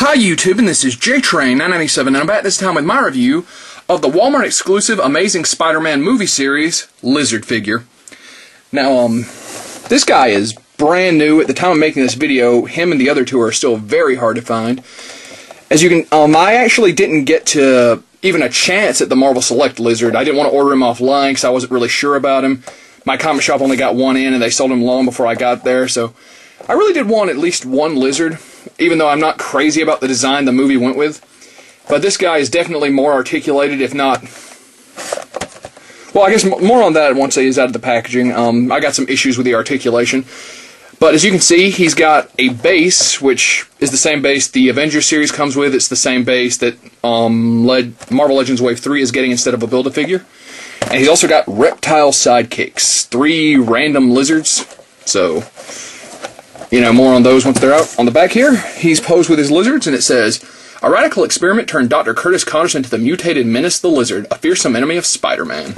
Hi YouTube, and this is JTrain997, and I'm back this time with my review of the Walmart exclusive Amazing Spider-Man movie series Lizard figure. Now, this guy is brand new. At the time of making this video, him and the other two are still very hard to find. As you can, I actually didn't get to even a chance at the Marvel Select Lizard. I didn't want to order him offline because I wasn't really sure about him. My comic shop only got one in, and they sold him long before I got there, so I really did want at least one Lizard, even though I'm not crazy about the design the movie went with. But this guy is definitely more articulated, if not... Well, I guess more on that once he's out of the packaging. I got some issues with the articulation. But as you can see, he's got a base, which is the same base the Avengers series comes with. It's the same base that Marvel Legends Wave 3 is getting instead of a Build-A-Figure. And he's also got reptile sidekicks, 3 random lizards. So, you know, more on those once they're out. On the back here, he's posed with his lizards, and it says, "A radical experiment turned Dr. Curtis Connors into the mutated Menace the Lizard, a fearsome enemy of Spider-Man."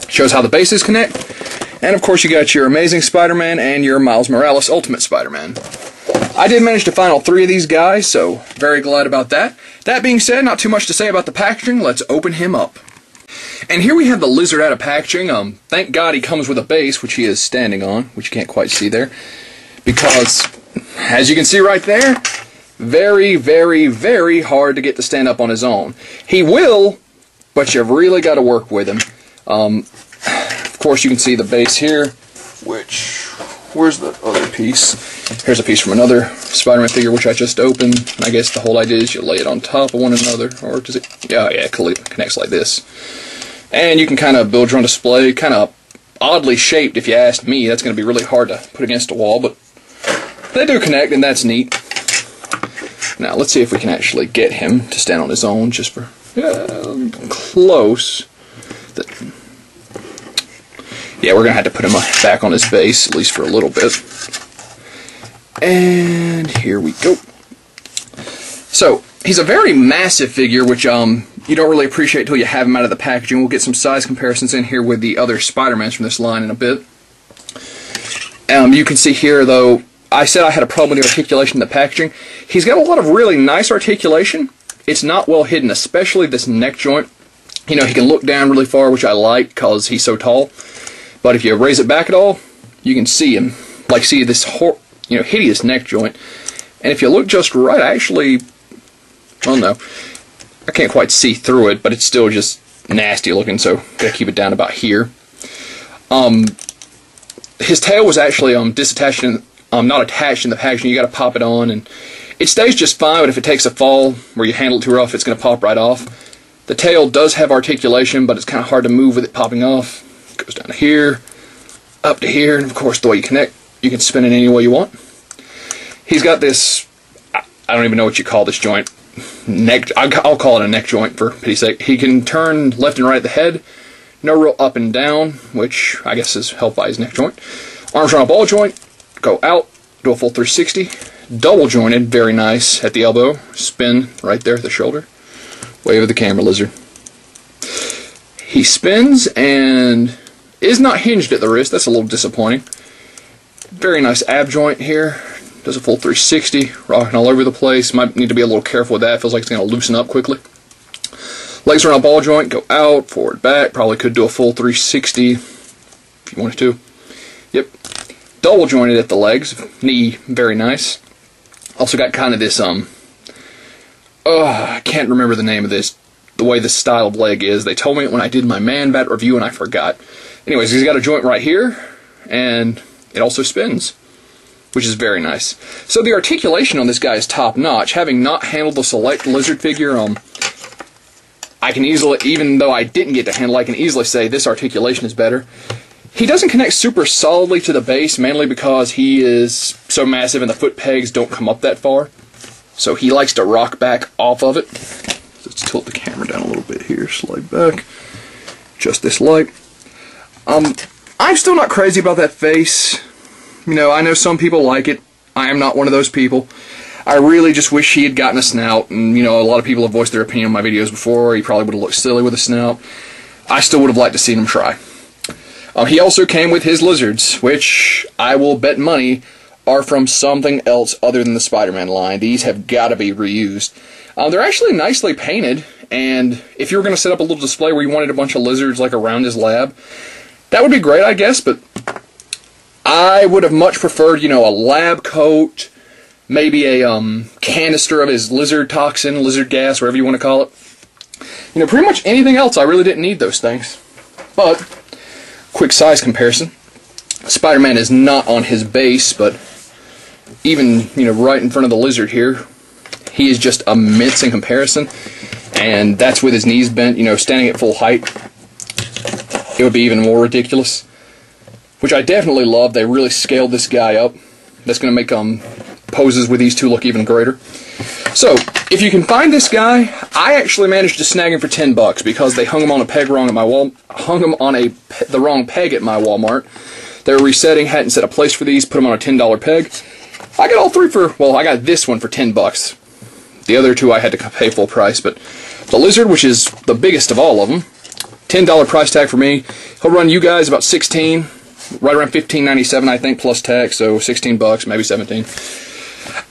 Shows how the bases connect. And of course you got your Amazing Spider-Man and your Miles Morales Ultimate Spider-Man. I did manage to find all 3 of these guys, so very glad about that. That being said, not too much to say about the packaging. Let's open him up. And here we have the Lizard out of packaging. Thank God he comes with a base, which he is standing on, which you can't quite see there. Because, as you can see right there, very, very, very hard to get to stand up on his own. He will, but you've really got to work with him. Of course, you can see the base here, which, where's the other piece? Here's a piece from another Spider-Man figure, which I just opened. I guess the whole idea is you lay it on top of one another, or does it? Yeah, it connects like this. And you can kind of build your own display, kind of oddly shaped if you asked me. That's going to be really hard to put against a wall, but they do connect, and that's neat. Now, let's see if we can actually get him to stand on his own, just for close. Yeah, we're going to have to put him back on his base, at least for a little bit. And here we go. So, he's a very massive figure, which you don't really appreciate until you have him out of the packaging. We'll get some size comparisons in here with the other Spider-Mans from this line in a bit. You can see here, though, I said I had a problem with the articulation in the packaging. He's got a lot of really nice articulation. It's not well hidden, especially this neck joint. You know, he can look down really far, which I like because he's so tall. But if you raise it back at all, you can see him. Like, see this hideous neck joint. And if you look just right, actually, well, no, I can't quite see through it, but it's still just nasty looking, so gotta keep it down about here. His tail was actually disattached, not attached in the packaging. You gotta pop it on, and it stays just fine, but if it takes a fall where you handle it too rough, it's gonna pop right off. The tail does have articulation, but it's kind of hard to move with it popping off. It goes down to here, up to here, and of course the way you connect, you can spin it any way you want. He's got this, I don't even know what you call this joint, neck. I'll call it a neck joint for pity's sake. He can turn left and right at the head, no real up and down, which I guess is helped by his neck joint. Arms are on a ball joint, go out, do a full 360, double jointed, very nice at the elbow, spin right there at the shoulder. Wave of the camera, Lizard. He spins and is not hinged at the wrist. That's a little disappointing. Very nice ab joint here. Does a full 360, rocking all over the place. Might need to be a little careful with that. Feels like it's going to loosen up quickly. Legs are on a ball joint. Go out, forward, back. Probably could do a full 360 if you wanted to. Yep. Double jointed at the legs. Knee, very nice. Also got kind of this, I can't remember the name of this, the way this style of leg is. They told me it when I did my Man-Bat review and I forgot. Anyways, he's got a joint right here, and it also spins, which is very nice. So the articulation on this guy is top-notch. Having not handled the Select Lizard figure, I can easily, even though I didn't get to handle, I can easily say this articulation is better. He doesn't connect super solidly to the base, mainly because he is so massive and the foot pegs don't come up that far. So he likes to rock back off of it. Let's tilt the camera down a little bit here, slide back. Just this light. I'm still not crazy about that face. You know, I know some people like it. I am not one of those people. I really just wish he had gotten a snout, and, you know, a lot of people have voiced their opinion on my videos before. He probably would have looked silly with a snout. I still would have liked to see him try. He also came with his lizards, which I will bet money are from something else other than the Spider-Man line. These have got to be reused. They're actually nicely painted, and if you were going to set up a little display where you wanted a bunch of lizards like around his lab, that would be great, I guess, but I would have much preferred, you know, a lab coat, maybe a canister of his lizard toxin, lizard gas, whatever you want to call it. You know, pretty much anything else, I really didn't need those things. But, quick size comparison. Spider-Man is not on his base, but even, you know, right in front of the lizard here, he is just immense in comparison. And that's with his knees bent, you know, standing at full height. It would be even more ridiculous. Which I definitely love. They really scaled this guy up. That's going to make poses with these two look even greater. So, if you can find this guy, I actually managed to snag him for $10 because they hung him on a peg wrong at my the wrong peg at my Walmart. They were resetting, hadn't set a place for these, put them on a $10 peg. I got all three for, well, I got this one for $10. The other two I had to pay full price, but the lizard, which is the biggest of all of them, $10 price tag for me. He'll run you guys about $16, right around $15.97 I think, plus tax, so $16, maybe $17.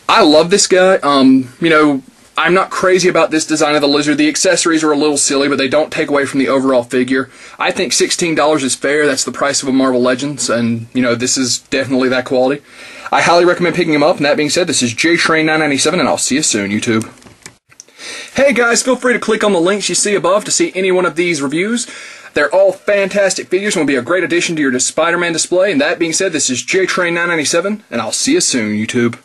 I love this guy. You know, I'm not crazy about this design of the lizard. The accessories are a little silly, but they don't take away from the overall figure. I think $16 is fair. That's the price of a Marvel Legends, and, you know, this is definitely that quality. I highly recommend picking him up, and that being said, this is JTrain997, and I'll see you soon, YouTube. Hey guys, feel free to click on the links you see above to see any one of these reviews. They're all fantastic figures and will be a great addition to your Spider-Man display. And that being said, this is JTrain997, and I'll see you soon, YouTube.